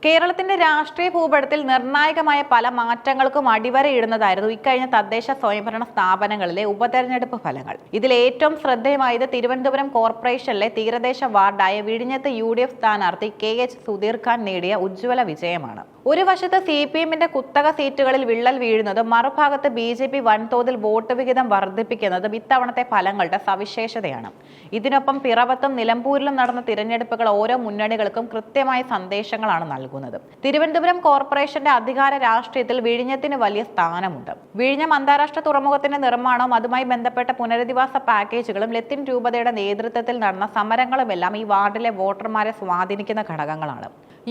കേരളത്തിന്റെ രാഷ്ട്രീയ ഭൂപടത്തിൽ നിർണായകമായ പല മാറ്റങ്ങൾക്കും അടിവരയിടുന്നതായിരുന്നു ഇക്കഴിഞ്ഞ തദ്ദേശ സ്വയംഭരണ സ്ഥാപനങ്ങളിലെ ഉപതെരഞ്ഞെടുപ്പ് ഫലങ്ങൾ. ഇതിൽ ഏറ്റവും ശ്രദ്ധേയമായത് തിരുവനന്തപുരം കോർപ്പറേഷനിലെ തീരദേശ വാർഡായ വിഴിഞ്ഞത്ത് UDF സ്ഥാനാർത്ഥി KH സുധീർ ഖാൻ നേടിയ ഉജ്ജ്വല വിജയമാണ്. ഒരു വശത്ത് CPMന്റെ കുത്തക സീറ്റുകളിൽ വിള്ളൽ വീഴുന്നതും മറുഭാഗത്ത് BJP വൻതോതിൽ വോട്ട് വിഹിതം വർദ്ധിപ്പിക്കുന്നതും ഇത്തവണത്തെ ഫലങ്ങളുടെ സവിശേഷതയാണ്. ഇതിനൊപ്പം പിറവത്തും നിലമ്പൂരിലും നടന്ന തിരഞ്ഞെടുപ്പുകൾ ഓരോ മുന്നണികൾക്കും കൃത്യമായ സന്ദേശങ്ങളാണ് നൽകുന്നത്. തിരുവനന്തപുരം കോർപ്പറേഷന്റെ അധികാര രാഷ്ട്രീയത്തിൽ വിഴിഞ്ഞത്തിന് വലിയ സ്ഥാനമുണ്ട്. വിഴിഞ്ഞം അന്താരാഷ്ട്ര തുറമുഖത്തിന്റെ നിർമ്മാണവും അതുമായി ബന്ധപ്പെട്ട പുനരധിവാസ പാക്കേജുകളും ലത്തീൻ രൂപതയുടെ നേതൃത്വത്തിൽ നടന്ന സമരങ്ങളുമെല്ലാം ഈ വാർഡിലെ വോട്ടർമാരെ സ്വാധീനിക്കുന്ന ഘടകങ്ങളാണ്.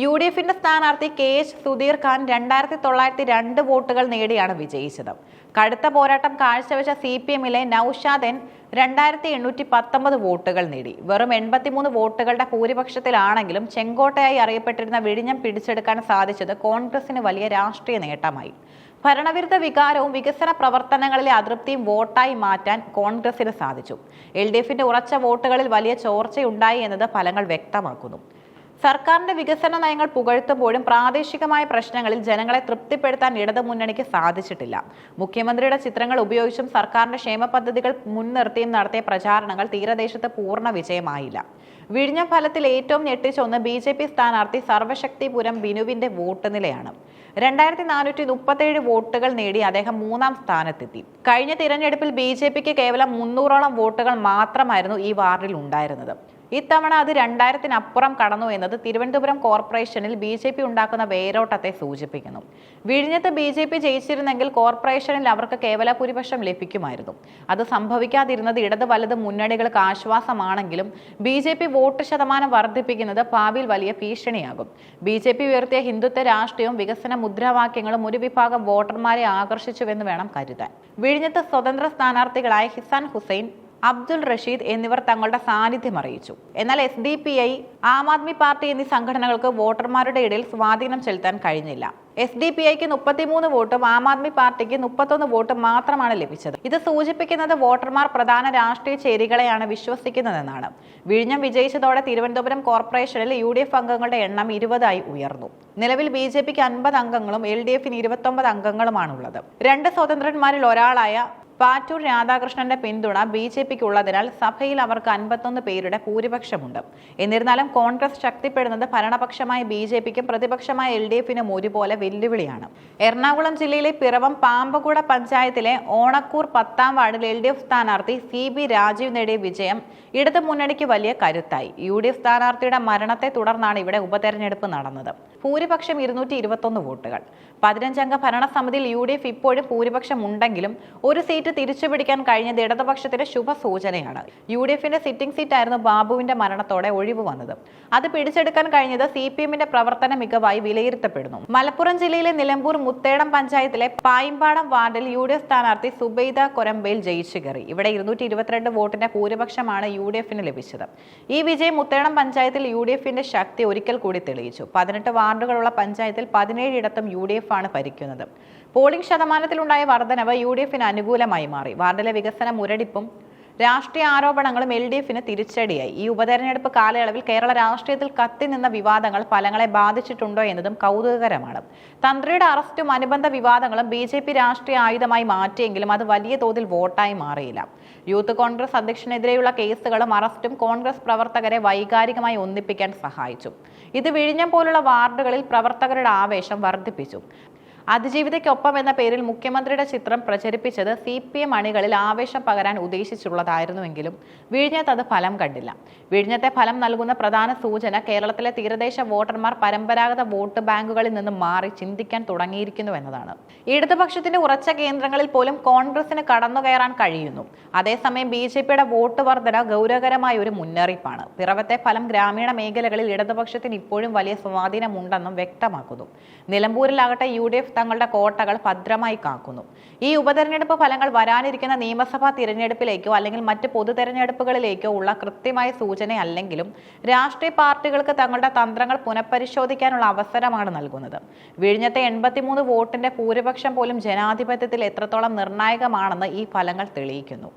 UDFന്റെ സ്ഥാനാർത്ഥി KH സുധീർ ഖാൻ 2902 വോട്ടുകൾ നേടിയാണ് വിജയിച്ചത്. കടുത്ത പോരാട്ടം കാഴ്ചവെച്ച CPMലെ നൌഷാദ് 2819 വോട്ടുകൾ നേടി. വെറും 83 വോട്ടുകളുടെ ഭൂരിപക്ഷത്തിലാണെങ്കിലും ചെങ്കോട്ടയായി അറിയപ്പെട്ടിരുന്ന വിഴിഞ്ഞം പിടിച്ചെടുക്കാൻ സാധിച്ചത് കോൺഗ്രസിന് വലിയ രാഷ്ട്രീയ നേട്ടമായി. ഭരണവിരുദ്ധ വികാരവും വികസന പ്രവർത്തനങ്ങളിലെ അതൃപ്തിയും വോട്ടായി മാറ്റാൻ കോൺഗ്രസിന് സാധിച്ചു. LDFന്റെ ഉറച്ച വോട്ടുകളിൽ വലിയ ചോർച്ചയുണ്ടായി എന്നത് ഫലങ്ങൾ വ്യക്തമാക്കുന്നു. സർക്കാരിന്റെ വികസന നയങ്ങൾ പുകഴ്ത്തുമ്പോഴും പ്രാദേശികമായ പ്രശ്നങ്ങളിൽ ജനങ്ങളെ തൃപ്തിപ്പെടുത്താൻ ഇടതുമുന്നണിക്ക് സാധിച്ചിട്ടില്ല. മുഖ്യമന്ത്രിയുടെ ചിത്രങ്ങൾ ഉപയോഗിച്ചും സർക്കാരിന്റെ ക്ഷേമ പദ്ധതികൾ മുൻനിർത്തിയും നടത്തിയ പ്രചാരണങ്ങൾ തീരദേശത്ത് പൂർണ്ണ വിജയമായില്ല. വിഴിഞ്ഞം ഫലത്തിൽ ഏറ്റവും ഞെട്ടിച്ച ഒന്ന് BJP സ്ഥാനാർത്ഥി സർവശക്തിപുരം ബിനുവിന്റെ വോട്ട് നിലയാണ്. 2437 വോട്ടുകൾ നേടി അദ്ദേഹം 3ാം സ്ഥാനത്തെത്തി. കഴിഞ്ഞ തിരഞ്ഞെടുപ്പിൽ BJPക്ക് കേവലം 300ഓളം വോട്ടുകൾ മാത്രമായിരുന്നു ഈ വാർഡിൽ ഉണ്ടായിരുന്നത്. ഇത്തവണ അത് 2000-നപ്പുറം കടന്നു എന്നത് തിരുവനന്തപുരം കോർപ്പറേഷനിൽ BJP ഉണ്ടാക്കുന്ന വേരോട്ടത്തെ സൂചിപ്പിക്കുന്നു. വിഴിഞ്ഞത്ത് BJP ജയിച്ചിരുന്നെങ്കിൽ കോർപ്പറേഷനിൽ അവർക്ക് കേവല ഭൂരിപക്ഷം ലഭിക്കുമായിരുന്നു. അത് സംഭവിക്കാതിരുന്നത് ഇടത് വലത് മുന്നണികൾക്ക് ആശ്വാസമാണെങ്കിലും BJP വോട്ട് ശതമാനം വർദ്ധിപ്പിക്കുന്നത് ഭാവിയിൽ വലിയ ഭീഷണിയാകും. BJP ഉയർത്തിയ ഹിന്ദുത്വ രാഷ്ട്രീയവും വികസന മുദ്രാവാക്യങ്ങളും ഒരു വിഭാഗം വോട്ടർമാരെ ആകർഷിച്ചുവെന്ന് വേണം കരുതാൻ. വിഴിഞ്ഞത്ത് സ്വതന്ത്ര സ്ഥാനാർത്ഥികളായ ഹിസാൻ ഹുസൈൻ, അബ്ദുൾ റഷീദ് എന്നിവർ തങ്ങളുടെ സാന്നിധ്യം അറിയിച്ചു. എന്നാൽ SDPI, ആം ആദ്മി പാർട്ടി എന്നീ സംഘടനകൾക്ക് വോട്ടർമാരുടെ ഇടയിൽ സ്വാധീനം ചെലുത്താൻ കഴിഞ്ഞില്ല. SDPIക്ക് 33 വോട്ടും ആം ആദ്മി പാർട്ടിക്ക് 31 വോട്ടും മാത്രമാണ് ലഭിച്ചത്. ഇത് സൂചിപ്പിക്കുന്നത് വോട്ടർമാർ പ്രധാന രാഷ്ട്രീയ ചേരികളെയാണ് വിശ്വസിക്കുന്നതെന്നാണ്. വിഴിഞ്ഞം വിജയിച്ചതോടെ തിരുവനന്തപുരം കോർപ്പറേഷനിൽ UDF അംഗങ്ങളുടെ എണ്ണം 20ആയി ഉയർന്നു. നിലവിൽ BJPക്ക് 50 അംഗങ്ങളും LDFന് 29 അംഗങ്ങളുമാണുള്ളത്. 2 സ്വതന്ത്രന്മാരിൽ ഒരാളായ പാറ്റൂർ രാധാകൃഷ്ണന്റെ പിന്തുണ BJPക്ക് ഉള്ളതിനാൽ സഭയിൽ അവർക്ക് 51 പേരുടെ ഭൂരിപക്ഷമുണ്ട്. എന്നിരുന്നാലും കോൺഗ്രസ് ശക്തിപ്പെടുന്നത് ഭരണപക്ഷമായ BJPക്കും പ്രതിപക്ഷമായ LDFനും ഒരുപോലെ വെല്ലുവിളിയാണ്. എറണാകുളം ജില്ലയിലെ പിറവം പാമ്പകുട പഞ്ചായത്തിലെ ഓണക്കൂർ 10ാം വാർഡിൽ LDF സ്ഥാനാർത്ഥി CB രാജീവ് നേടിയ വിജയം ഇടതു മുന്നണിക്ക് വലിയ കരുത്തായി. UDF സ്ഥാനാർത്ഥിയുടെ മരണത്തെ തുടർന്നാണ് ഇവിടെ ഉപതെരഞ്ഞെടുപ്പ് നടന്നത്. ഭൂരിപക്ഷം 221 വോട്ടുകൾ. 15-അംഗ ഭരണസമിതിയിൽ UDF ഇപ്പോഴും ഭൂരിപക്ഷം ഉണ്ടെങ്കിലും ഒരു സീറ്റ് തിരിച്ചുപിടിക്കാൻ കഴിഞ്ഞത് ഇടതുപക്ഷത്തിന്റെ ശുഭസൂചനയാണ്. UDFന്റെ സിറ്റിംഗ് സീറ്റായിരുന്നു ബാബുവിന്റെ മരണത്തോടെ ഒഴിവ് വന്നത്. അത് പിടിച്ചെടുക്കാൻ കഴിഞ്ഞത് CPMന്റെ പ്രവർത്തന മികവായി വിലയിരുത്തപ്പെടുന്നു. മലപ്പുറം ജില്ലയിലെ നിലമ്പൂർ മുത്തേടം പഞ്ചായത്തിലെ പായിമ്പാടം വാർഡിൽ UDF സ്ഥാനാർത്ഥി സുബൈദ കൊരമ്പയിൽ ജയിച്ചു കയറി. ഇവിടെ 222 വോട്ടിന്റെ ഭൂരിപക്ഷമാണ് UDFന് ലഭിച്ചത്. ഈ വിജയം മുത്തേടം പഞ്ചായത്തിൽ UDFന്റെ ശക്തി ഒരിക്കൽ കൂടി തെളിയിച്ചു. 18 വാർഡുകളുള്ള പഞ്ചായത്തിൽ 17 ഇടത്തും UDF ആണ് ഭരിക്കുന്നത്. പോളിംഗ് ശതമാനത്തിലുണ്ടായ വർധനവ് UDFന് അനുകൂലമായി മാറി. വാർഡിലെ വികസന മുരടിപ്പും രാഷ്ട്രീയ ആരോപണങ്ങളും LDFന് തിരിച്ചടിയായി. ഈ ഉപതെരഞ്ഞെടുപ്പ് കാലയളവിൽ കേരള രാഷ്ട്രീയത്തിൽ കത്തിനിന്ന വിവാദങ്ങൾ ഫലങ്ങളെ ബാധിച്ചിട്ടുണ്ടോ എന്നതും കൗതുകകരമാണ്. തന്ത്രിയുടെ അറസ്റ്റും അനുബന്ധ വിവാദങ്ങളും BJP രാഷ്ട്രീയ ആയുധമായി മാറ്റിയെങ്കിലും അത് വലിയ തോതിൽ വോട്ടായി മാറിയില്ല. യൂത്ത് കോൺഗ്രസ് അധ്യക്ഷനെതിരെയുള്ള കേസുകളും അറസ്റ്റും കോൺഗ്രസ് പ്രവർത്തകരെ വൈകാരികമായി ഒന്നിപ്പിക്കാൻ സഹായിച്ചു. ഇത് വിഴിഞ്ഞം പോലുള്ള വാർഡുകളിൽ പ്രവർത്തകരുടെ ആവേശം വർദ്ധിപ്പിച്ചു. അതിജീവിതയ്ക്കൊപ്പം എന്ന പേരിൽ മുഖ്യമന്ത്രിയുടെ ചിത്രം പ്രചരിപ്പിച്ചത് CPM അണികളിൽ ആവേശം പകരാൻ ഉദ്ദേശിച്ചുള്ളതായിരുന്നുവെങ്കിലും വിഴിഞ്ഞത്ത് അത് ഫലം കണ്ടില്ല. വിഴിഞ്ഞത്തെ ഫലം നൽകുന്ന പ്രധാന സൂചന കേരളത്തിലെ തീരദേശ വോട്ടർമാർ പരമ്പരാഗത വോട്ട് ബാങ്കുകളിൽ നിന്നും മാറി ചിന്തിക്കാൻ തുടങ്ങിയിരിക്കുന്നു എന്നതാണ്. ഇടതുപക്ഷത്തിന്റെ ഉറച്ച കേന്ദ്രങ്ങളിൽ പോലും കോൺഗ്രസിന് കടന്നുകയറാൻ കഴിയുന്നു. അതേസമയം BJPയുടെ വോട്ട് വർധന ഗൗരവകരമായ ഒരു മുന്നറിയിപ്പാണ്. പിറവത്തെ ഫലം ഗ്രാമീണ മേഖലകളിൽ ഇടതുപക്ഷത്തിന് ഇപ്പോഴും വലിയ സ്വാധീനമുണ്ടെന്നും വ്യക്തമാക്കുന്നു. നിലമ്പൂരിലാകട്ടെ UDF തങ്ങളുടെ കോട്ടകൾ ഭദ്രമായി കാക്കുന്നു. ഈ ഉപതെരഞ്ഞെടുപ്പ് ഫലങ്ങൾ വരാനിരിക്കുന്ന നിയമസഭാ തിരഞ്ഞെടുപ്പിലേക്കോ അല്ലെങ്കിൽ മറ്റ് പൊതു തെരഞ്ഞെടുപ്പുകളിലേക്കോ ഉള്ള കൃത്യമായ സൂചനയല്ലെങ്കിലും രാഷ്ട്രീയ പാർട്ടികൾക്ക് തങ്ങളുടെ തന്ത്രങ്ങൾ പുനഃപരിശോധിക്കാനുള്ള അവസരമാണ് നൽകുന്നത്. വിഴിഞ്ഞത്തെ 83 വോട്ടിന്റെ ഭൂരിപക്ഷം പോലും ജനാധിപത്യത്തിൽ എത്രത്തോളം നിർണായകമാണെന്ന് ഈ ഫലങ്ങൾ തെളിയിക്കുന്നു.